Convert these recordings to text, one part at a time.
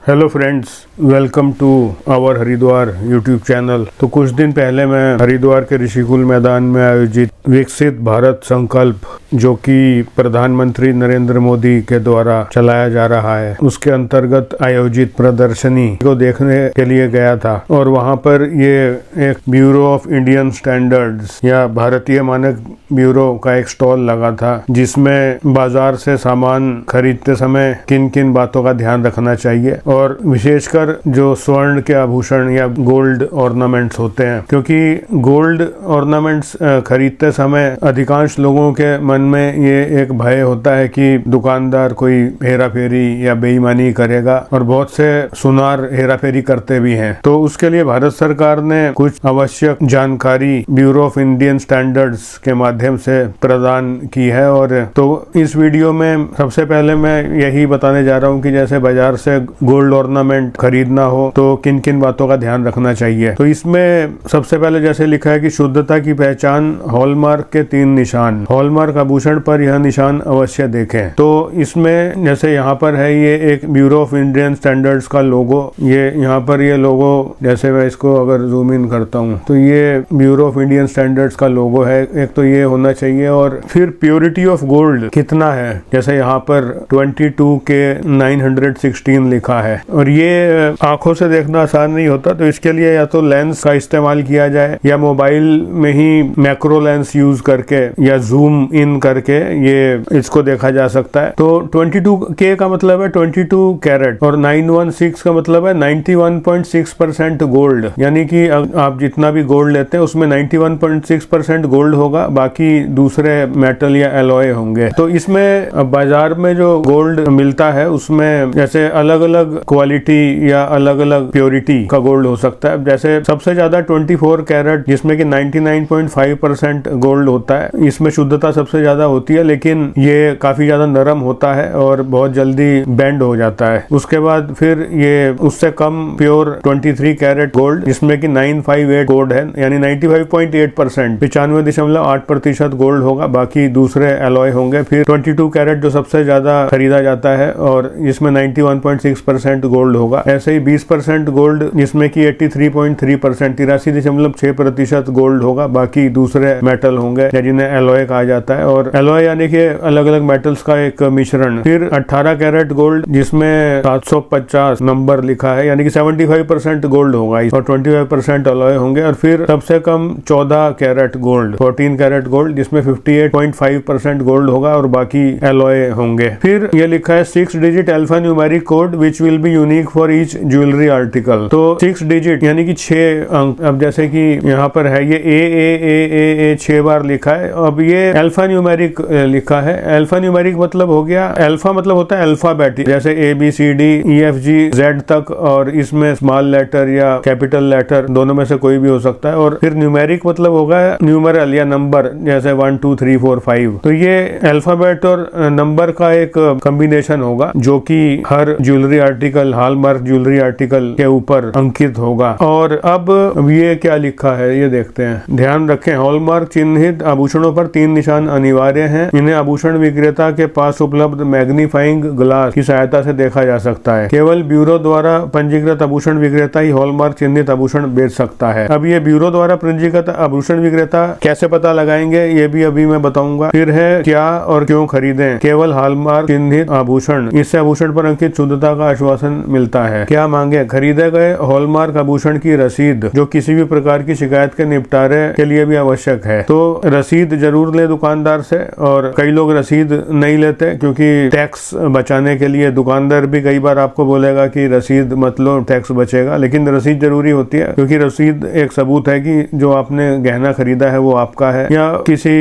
Hello friends, welcome to our Haridwar YouTube channel. तो कुछ दिन पहले मैं हरिद्वार के ऋषिकुल मैदान में आयोजित विकसित भारत संकल्प, जो कि प्रधानमंत्री नरेंद्र मोदी के द्वारा चलाया जा रहा है, उसके अंतर्गत आयोजित प्रदर्शनी को देखने के लिए गया था। और वहां पर ये एक ब्यूरो ऑफ इंडियन स्टैंडर्ड्स या भारतीय मानक ब्यूरो का एक स्टॉल लगा था, जिसमें बाजार से सामान खरीदते समय किन किन बातों का ध्यान रखना चाहिए और विशेषकर जो स्वर्ण के आभूषण या गोल्ड ऑर्नामेंट्स होते हैं, क्योंकि गोल्ड ऑर्नामेंट्स खरीदते समय अधिकांश लोगों के मन में ये एक भय होता है कि दुकानदार कोई हेरा फेरी या बेईमानी करेगा, और बहुत से सुनार हेरा फेरी करते भी हैं। तो उसके लिए भारत सरकार ने कुछ आवश्यक जानकारी ब्यूरो ऑफ इंडियन स्टैंडर्ड्स के माध्यम से प्रदान की है। और तो इस वीडियो में सबसे पहले मैं यही बताने जा रहा हूँ कि जैसे बाजार से गोल्ड ऑर्नामेंट खरीदना हो तो किन किन बातों का ध्यान रखना चाहिए। तो इसमें सबसे पहले जैसे लिखा है कि शुद्धता की पहचान, हॉलमार्क के 3 निशान, हॉलमार्क आभूषण पर यह निशान अवश्य देखें। तो इसमें जैसे यहाँ पर है ये एक ब्यूरो ऑफ इंडियन स्टैंडर्ड्स का लोगो, ये यहाँ पर ये लोगो, जैसे मैं इसको अगर जूम इन करता हूँ तो ये ब्यूरो ऑफ इंडियन स्टैंडर्ड्स का लोगो है। एक तो ये होना चाहिए, और फिर प्योरिटी ऑफ गोल्ड कितना है, जैसे यहाँ पर 22 के 916 लिखा है। और ये आंखों से देखना आसान नहीं होता, तो इसके लिए या तो लेंस का इस्तेमाल किया जाए या मोबाइल में ही मैक्रो लेंस यूज करके या जूम इन करके ये इसको देखा जा सकता है। तो 22K का मतलब है 22 कैरेट, और 916 का मतलब है 91.6% गोल्ड, यानी कि आप जितना भी गोल्ड लेते हैं उसमें 91.6% गोल्ड होगा, बाकी दूसरे मेटल या एलॉय होंगे। तो इसमें बाजार में जो गोल्ड मिलता है उसमें जैसे अलग अलग क्वालिटी या अलग अलग प्योरिटी का गोल्ड हो सकता है। जैसे सबसे ज्यादा 24 कैरेट, जिसमें कि 99.5% गोल्ड होता है, इसमें शुद्धता सबसे ज्यादा होती है, लेकिन ये काफी ज्यादा नरम होता है और बहुत जल्दी बेंड हो जाता है। उसके बाद फिर ये उससे कम प्योर 23 कैरेट गोल्ड, जिसमें कि 958 गोल्ड है, यानी 95.8%, 95.8% गोल्ड होगा, बाकी दूसरे एलॉय होंगे। फिर 22 कैरेट जो सबसे ज्यादा खरीदा जाता है और इसमें 91.6% गोल्ड होगा। ऐसे ही 20% गोल्ड, जिसमें कि 83.3%, 83.6% गोल्ड होगा, बाकी दूसरे मेटल होंगे जिन्हें एलॉय कहा जाता है। और एलॉय यानी कि अलग अलग मेटल्स का एक मिश्रण। फिर 18 कैरेट गोल्ड, जिसमें 750 नंबर लिखा है, यानी कि 75% गोल्ड होगा और 25% एलॉय होंगे। और फिर सबसे कम 14 कैरेट गोल्ड, 14 कैरेट गोल्ड, जिसमें 58.5% गोल्ड होगा और बाकी एलॉय होंगे। फिर ये लिखा है 6 digit alpha numeric code which will be unique for each jewellery article. तो 6 डिजिट यानी कि 6 अंक। अब जैसे कि यहाँ पर है ये ए 6 बार लिखा है। अब ये अल्फा न्यूमेरिक लिखा है। अल्फा न्यूमेरिक मतलब हो गया, अल्फा मतलब होता है अल्फाबेट, जैसे ABCDEFGZ तक, और इसमें स्मॉल लेटर या कैपिटल लेटर दोनों में से कोई भी हो सकता है। और फिर न्यूमेरिक मतलब होगा न्यूमरल या नंबर, जैसे 1 2 3 4 5। तो ये अल्फाबेट और नंबर का एक कॉम्बिनेशन होगा, जो कि हर jewellery article, hallmark jewellery article के ऊपर अंकित होगा। और अब ये क्या लिखा है ये देखते हैं। ध्यान रखें, हॉलमार्क चिन्हित आभूषणों पर 3 निशान अनिवार्य हैं। इन्हें आभूषण विक्रेता के पास उपलब्ध मैग्नीफाइंग ग्लास की सहायता से देखा जा सकता है। केवल ब्यूरो द्वारा पंजीकृत आभूषण विक्रेता ही हॉलमार्क चिन्हित आभूषण बेच सकता है। अब ये ब्यूरो द्वारा पंजीकृत आभूषण विक्रेता कैसे पता लगाएंगे, ये भी अभी मैं बताऊंगा। फिर है क्या और क्यों खरीदें, केवल हॉलमार्क चिन्हित आभूषण, इससे आभूषण पर अंकित शुद्धता का आश्वासन मिलता है। क्या मांगे, खरीदे गए हॉलमार्क आभूषण की रसीद, जो किसी भी प्रकार की शिकायत के निपटारे के लिए भी आवश्यक है। तो रसीद जरूर ले दुकानदार से, और कई लोग रसीद नहीं लेते क्योंकि टैक्स बचाने के लिए। दुकानदार भी कई बार आपको बोलेगा कि रसीद मत लो, टैक्स बचेगा, लेकिन रसीद जरूरी होती है, क्योंकि रसीद एक सबूत है कि जो आपने गहना खरीदा है वो आपका है, या किसी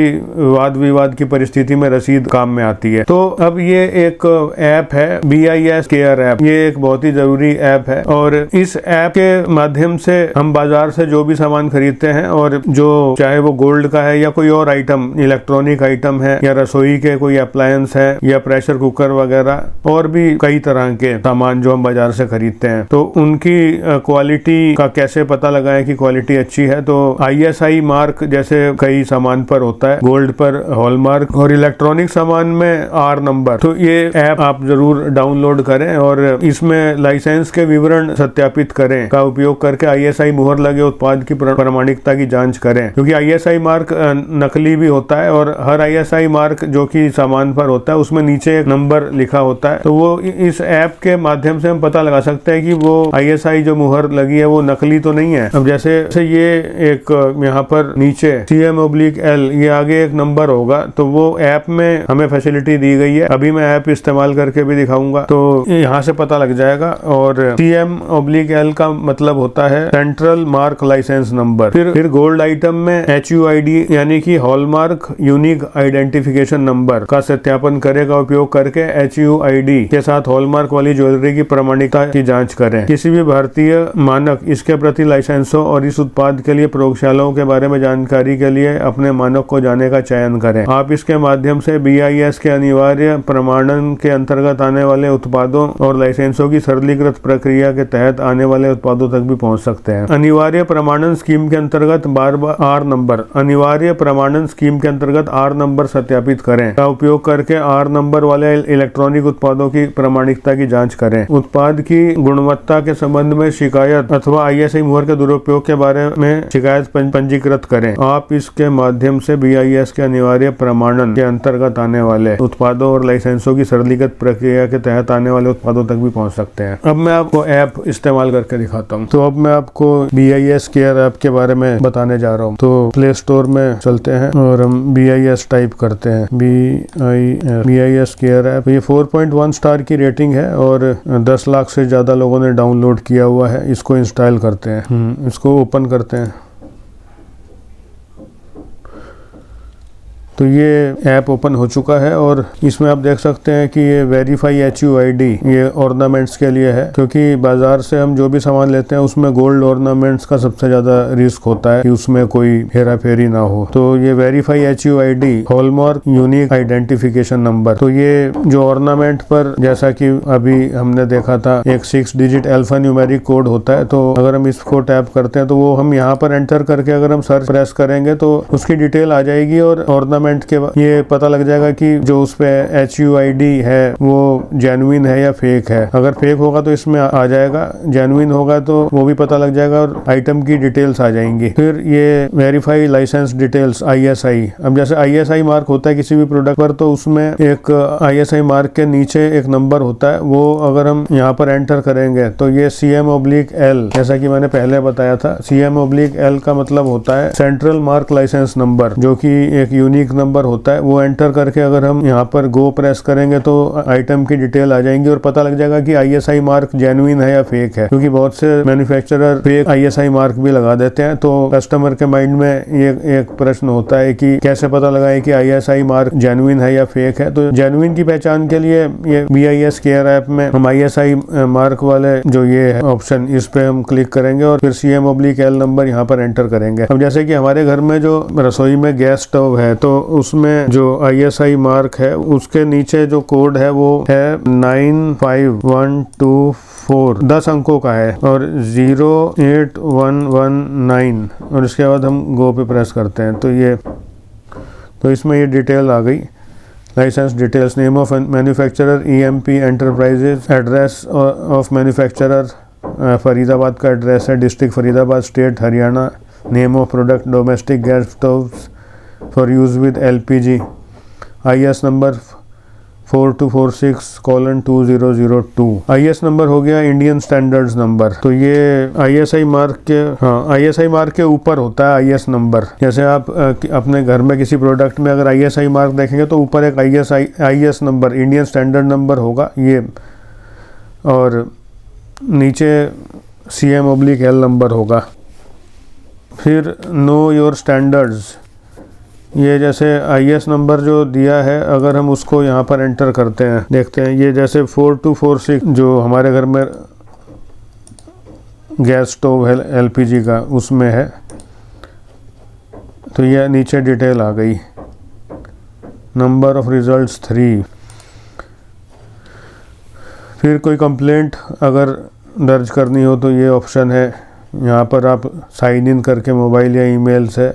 वाद विवाद की परिस्थिति में रसीद काम में आती है। तो अब ये एक ऐप है BIS केयर ऐप, ये एक बहुत ही जरूरी ऐप है। और इस ऐप के माध्यम से हम बाजार से जो भी सामान खरीदते हैं, और जो चाहे वो गोल्ड का है या कोई और आइटम, इलेक्ट्रॉनिक आइटम है या रसोई के कोई अप्लायंस है या प्रेशर कुकर वगैरह और भी कई तरह के सामान जो हम बाजार से खरीदते हैं, तो उनकी क्वालिटी का कैसे पता लगाएं कि क्वालिटी अच्छी है। तो ISI मार्क जैसे कई सामान पर होता है, गोल्ड पर हॉलमार्क और इलेक्ट्रॉनिक सामान में R नंबर। तो ये ऐप आप जरूर डाउनलोड करें और इसमें लाइसेंस के विवरण सत्यापित करें का उपयोग करके ISI मुहर लगे उत्पाद की प्रामाणिकता की जांच करें, क्योंकि ISI मार्क नकली भी होता है और हर ISI मार्क जो कि सामान पर होता है उसमें नीचे एक नंबर लिखा होता है। तो वो इस ऐप के माध्यम से हम पता लगा सकते हैं कि वो ISI जो मुहर लगी है वो नकली तो नहीं है। अब जैसे ये एक यहाँ पर नीचे CM/L ये आगे एक नंबर होगा, तो वो ऐप में हमें फैसिलिटी दी गई है। अभी मैं ऐप इस्तेमाल करके भी दिखाऊंगा, तो यहाँ से पता लग जाएगा। और CM/L का मतलब होता है सेंट्रल मार्क लाइसेंस नंबर। फिर गोल्ड आइटम में HUID यानी कि हॉलमार्क यूनिक आइडेंटिफिकेशन नंबर का सत्यापन करे का उपयोग करके HUID के साथ हॉलमार्क वाली ज्वेलरी की प्रामाणिकता की जांच करें। किसी भी भारतीय मानक इसके प्रति लाइसेंसों और इस उत्पाद के लिए प्रयोगशालाओं के बारे में जानकारी के लिए अपने मानक को जाने का चयन करें। आप इसके माध्यम से BIS के अनिवार्य प्रमाणन के अंतर्गत आने वाले उत्पादों और लाइसेंसों की सरलीकृत प्रक्रिया के तहत आने वाले उत्पादों तक भी पहुंच सकते हैं। अनिवार्य प्रमाणन स्कीम के अंतर्गत बार-बार R नंबर, अनिवार्य प्रमाणन स्कीम के अंतर्गत R नंबर सत्यापित करें का उपयोग करके R नंबर वाले इलेक्ट्रॉनिक उत्पादों की प्रामाणिकता की जांच करें। उत्पाद की गुणवत्ता के संबंध में शिकायत अथवा ISI मुहर के दुरुपयोग के बारे में शिकायत पंजीकृत करें। आप इसके माध्यम से BIS के अनिवार्य प्रमाणन के अंतर्गत आने वाले उत्पादों और लाइसेंसों की सरलीकृत प्रक्रिया के तहत आने वाले उत्पादों तक भी पहुंच सकते हैं। अब मैं आपको ऐप इस्तेमाल करके दिखाता हूं। तो अब मैं आपको BIS केयर ऐप के बारे में बताने जा रहा हूं। तो प्ले स्टोर में चलते हैं और हम BIS टाइप करते हैं, BIS केयर ऐप। ये 4.1 स्टार की रेटिंग है और 10 लाख से ज्यादा लोगों ने डाउनलोड किया हुआ है। इसको इंस्टॉल करते हैं, इसको ओपन करते हैं। तो ये ऐप ओपन हो चुका है और इसमें आप देख सकते हैं कि ये वेरीफाई HUID ये ऑर्नामेंट्स के लिए है, क्योंकि बाजार से हम जो भी सामान लेते हैं उसमें गोल्ड ऑर्नामेंट्स का सबसे ज्यादा रिस्क होता है कि उसमें कोई हेरा फेरी ना हो। तो ये verify HUID hallmark unique identification number. तो ये जो ऑर्नामेंट पर जैसा कि अभी हमने देखा था एक 6 डिजिट अल्फा न्यूमेरिक कोड होता है, तो अगर हम इसको टैप करते हैं तो वो हम यहाँ पर एंटर करके अगर हम सर्च प्रेस करेंगे तो उसकी डिटेल आ जाएगी और ऑर्नामेंट के ये पता लग जाएगा कि जो उस पे HUID है वो जेन्युइन है या फेक है। अगर फेक होगा तो इसमें आ जाएगा, जेन्युइन होगा तो वो भी पता लग जाएगा और आइटम की डिटेल्स आ जाएंगी। फिर ये वेरीफाई लाइसेंस डिटेल्स ISI। अब जैसे ISI मार्क होता है किसी भी प्रोडक्ट पर, तो उसमें एक ISI मार्क के नीचे एक नंबर होता है, वो अगर हम यहाँ पर एंटर करेंगे तो ये CM/L, जैसा कि मैंने पहले बताया था, CM/L का मतलब होता है सेंट्रल मार्क लाइसेंस नंबर, जो कि एक यूनिक नंबर होता है। वो एंटर करके अगर हम यहाँ पर गो प्रेस करेंगे तो आइटम की डिटेल आ जाएंगी और पता लग जाएगा कि ISI मार्क जेन्युइन है या फेक है, क्योंकि बहुत से मैन्युफैक्चरर फेक ISI मार्क भी लगा देते हैं। तो कस्टमर के माइंड में ये एक प्रश्न होता है कि कैसे पता लगाए कि ISI मार्क जेन्युइन है या फेक है। तो जेन्युइन की पहचान के लिए ये BIS केयर ऐप में हम ISI मार्क वाले जो ये है ऑप्शन, इस पे हम क्लिक करेंगे और फिर CM/L नंबर यहाँ पर एंटर करेंगे। अब जैसे कि हमारे घर में जो रसोई में गैस स्टोव है, तो उसमें जो ISI मार्क है उसके नीचे जो कोड है वो है 95124, 10 अंकों का है और 08119 और इसके बाद हम गो पे प्रेस करते हैं तो इसमें ये डिटेल आ गई। Licence details, name of manufacturer EMP enterprises, address of manufacturer Faridabad का एड्रेस है, district Faridabad, state Haryana, name of product domestic gas stoves for use with LPG, IS number 4246:2002। IS number हो गया इंडियन स्टैंडर्ड्स नंबर। तो ये ISI mark के ISI mark के ऊपर होता है IS नंबर। जैसे आप अपने घर में किसी प्रोडक्ट में अगर ISI मार्क देखेंगे तो ऊपर एक IS number, Indian standard number होगा ये, और नीचे CM/L नंबर होगा। फिर नो योर स्टैंडर्ड्स, ये जैसे IS नंबर जो दिया है अगर हम उसको यहाँ पर एंटर करते हैं, देखते हैं ये जैसे 4246 जो हमारे घर में गैस स्टोव है LPG का उसमें है, तो ये नीचे डिटेल आ गई। Number of results 3। फिर कोई कंप्लेंट अगर दर्ज करनी हो तो ये ऑप्शन है, यहाँ पर आप साइन इन करके मोबाइल या ईमेल से,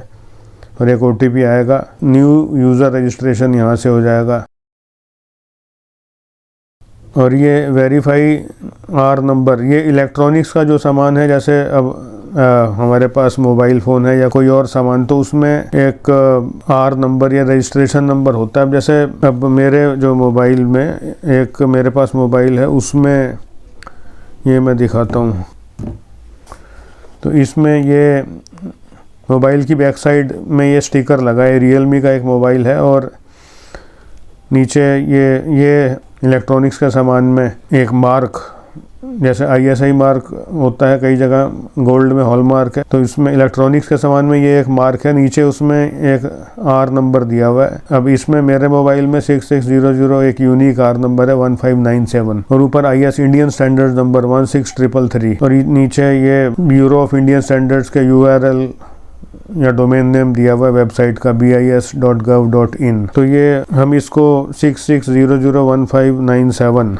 और एक OTP आएगा, न्यू यूज़र रजिस्ट्रेशन यहाँ से हो जाएगा। और ये वेरीफाई आर नंबर, ये इलेक्ट्रॉनिक्स का जो सामान है, जैसे अब हमारे पास मोबाइल फ़ोन है या कोई और सामान, तो उसमें एक आर नंबर या रजिस्ट्रेशन नंबर होता है। अब जैसे अब मेरे जो मोबाइल में एक मेरे पास मोबाइल है, उसमें ये मैं दिखाता हूँ। तो इसमें ये मोबाइल की बैक साइड में ये स्टिकर लगा है, रियलमी का एक मोबाइल है, और नीचे ये इलेक्ट्रॉनिक्स के सामान में एक मार्क, जैसे ISI मार्क होता है कई जगह, गोल्ड में हॉल मार्क है, तो इसमें इलेक्ट्रॉनिक्स के सामान में ये एक मार्क है, नीचे उसमें एक आर नंबर दिया हुआ है। अब इसमें मेरे मोबाइल में 6600 एक यूनिक आर नंबर है 1597, और ऊपर IS इंडियन स्टैंडर्ड नंबर 16333, और नीचे ये ब्यूरो ऑफ इंडियन स्टैंडर्ड्स के URL या डोमेन नेम दिया हुआ है वेबसाइट का, bis.gov.in। तो ये हम इसको 66001597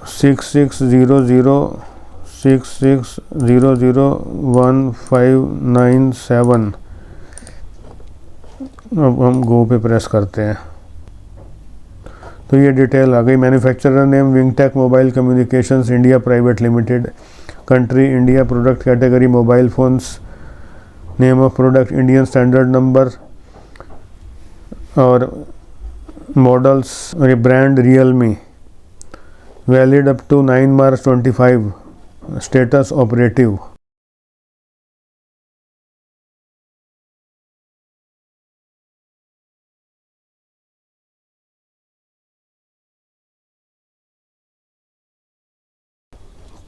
66001597, अब हम गो पे प्रेस करते हैं तो ये डिटेल आ गई। Manufacturer name Wingtech mobile communications India private limited, country India, product category mobile phones, name of product Indian standard number, और मॉडल्स, और ये brand Realme, valid up to 9 March 25, status operative.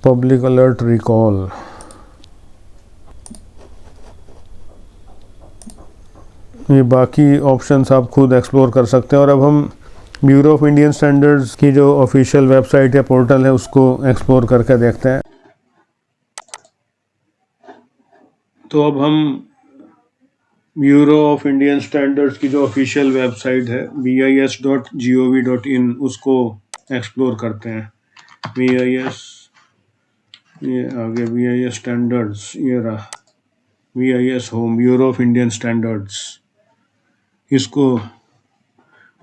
Public alert recall, ये बाकी options आप खुद explore कर सकते हैं। और अब हम ब्यूरो ऑफ इंडियन स्टैंडर्ड्स की जो ऑफिशियल वेबसाइट या पोर्टल है उसको एक्सप्लोर करके देखते हैं। तो अब हम ब्यूरो ऑफ इंडियन स्टैंडर्ड्स की जो ऑफिशियल वेबसाइट है bis.gov.in उसको एक्सप्लोर करते हैं। BIS, ये आगे BIS स्टैंडर्ड्स, ये रहा BIS home, bureau of Indian standards, इसको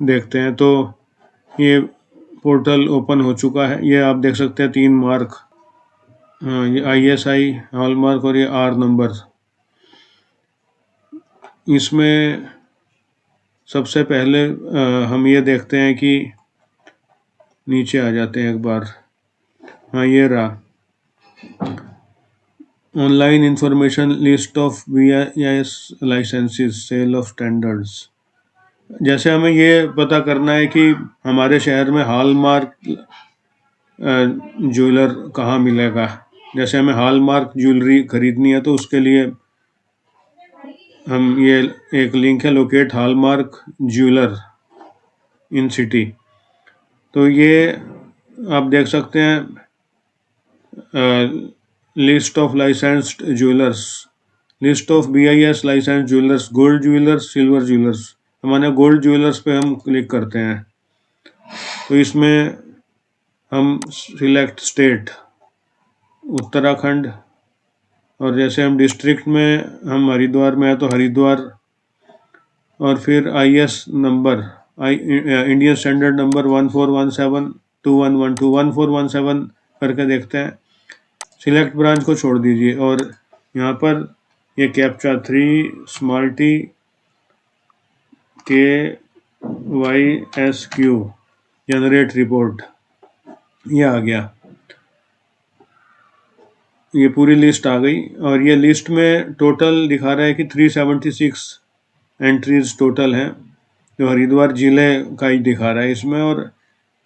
देखते हैं। तो ये पोर्टल ओपन हो चुका है, ये आप देख सकते हैं 3 मार्क, ये ISI हॉलमार्क और ये आर नंबर। इसमें सबसे पहले हम ये देखते हैं कि नीचे आ जाते हैं एक बार, हाँ ये रहा, online information list of BIS licences sale of standards. जैसे हमें ये पता करना है कि हमारे शहर में हॉलमार्क ज्वेलर कहाँ मिलेगा, जैसे हमें हॉलमार्क ज्वेलरी खरीदनी है, तो उसके लिए हम ये एक लिंक है, लोकेट हॉलमार्क ज्वेलर इन सिटी। तो ये आप देख सकते हैं list of licensed jewellers, list of BIS licensed jewellers, gold jewellers, silver jewellers. हमारे गोल्ड ज्वेलर्स पे हम क्लिक करते हैं, तो इसमें हम सिलेक्ट स्टेट, उत्तराखंड, और जैसे हम डिस्ट्रिक्ट में, हम हरिद्वार में है तो हरिद्वार, और फिर IS number, Indian standard number 14172112 1417 करके देखते हैं। सिलेक्ट ब्रांच को छोड़ दीजिए, और यहाँ पर ये captcha 3 small t KYSQ generate report, ये आ गया, ये पूरी लिस्ट आ गई। और ये लिस्ट में टोटल दिखा रहा है कि 376 एंट्रीज टोटल हैं, जो हरिद्वार ज़िले का ही दिखा रहा है इसमें, और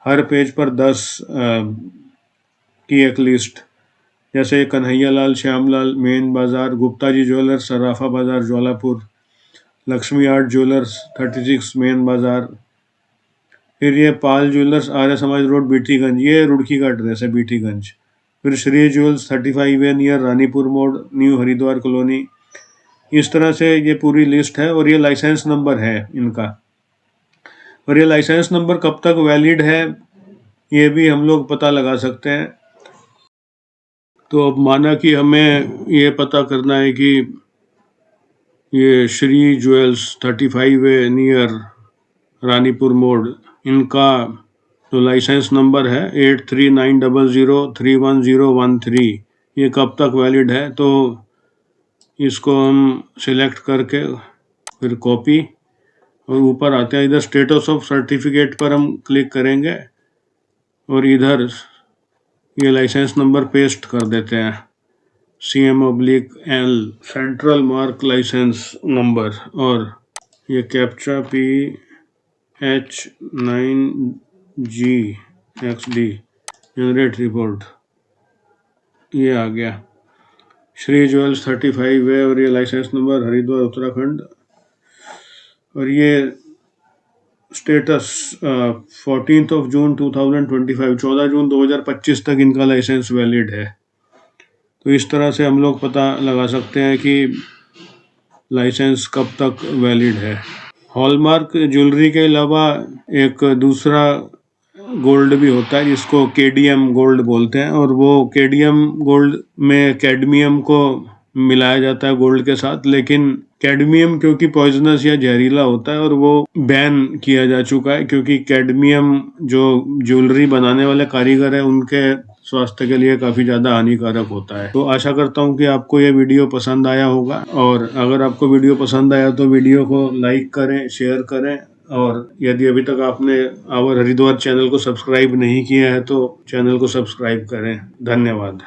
हर पेज पर 10 की एक लिस्ट, जैसे कन्हैया लाल, श्यामलाल मेन बाज़ार, गुप्ता जी ज्वेलर्स सराफा बाज़ार जोलापुर, लक्ष्मी आर्ट ज्वेलर्स 36 मेन बाज़ार, फिर ये पाल ज्वेलर्स आर्य समाज रोड बीटीगंज, ये रुड़की का एड्रेस है बीटीगंज, फिर श्री ज्वेल्स 35 वे नियर रानीपुर मोड़ न्यू हरिद्वार कॉलोनी, इस तरह से ये पूरी लिस्ट है और ये लाइसेंस नंबर है इनका। और ये लाइसेंस नंबर कब तक वैलिड है ये भी हम लोग पता लगा सकते हैं। तो अब माना कि हमें ये पता करना है कि ये श्री ज्वेल्स 35 नियर रानीपुर मोड़, इनका जो लाइसेंस नंबर है 8390031013, ये कब तक वैलिड है। तो इसको हम सिलेक्ट करके फिर कॉपी, और ऊपर आते हैं इधर स्टेटस ऑफ सर्टिफिकेट पर हम क्लिक करेंगे और इधर ये लाइसेंस नंबर पेस्ट कर देते हैं, CM/L central mark licence number, और ये कैप्चा PH9GXD जनरेट रिपोर्ट, ये आ गया। श्री ज्वेल्स 35 है और ये लाइसेंस नंबर हरिद्वार उत्तराखंड, और ये स्टेटस 14 जून 2025, 14 जून 2025 तक इनका लाइसेंस वैलिड है। तो इस तरह से हम लोग पता लगा सकते हैं कि लाइसेंस कब तक वैलिड है। हॉलमार्क ज्वेलरी के अलावा एक दूसरा गोल्ड भी होता है जिसको KDM गोल्ड बोलते हैं, और वो KDM गोल्ड में कैडमियम को मिलाया जाता है गोल्ड के साथ, लेकिन कैडमियम क्योंकि पॉइजनस या जहरीला होता है और वो बैन किया जा चुका है, क्योंकि कैडमियम जो ज्वेलरी बनाने वाले कारीगर है उनके स्वास्थ्य के लिए काफ़ी ज़्यादा हानिकारक होता है। तो आशा करता हूँ कि आपको ये वीडियो पसंद आया होगा, और अगर आपको वीडियो पसंद आया तो वीडियो को लाइक करें, शेयर करें, और यदि अभी तक आपने आवर हरिद्वार चैनल को सब्सक्राइब नहीं किया है तो चैनल को सब्सक्राइब करें। धन्यवाद।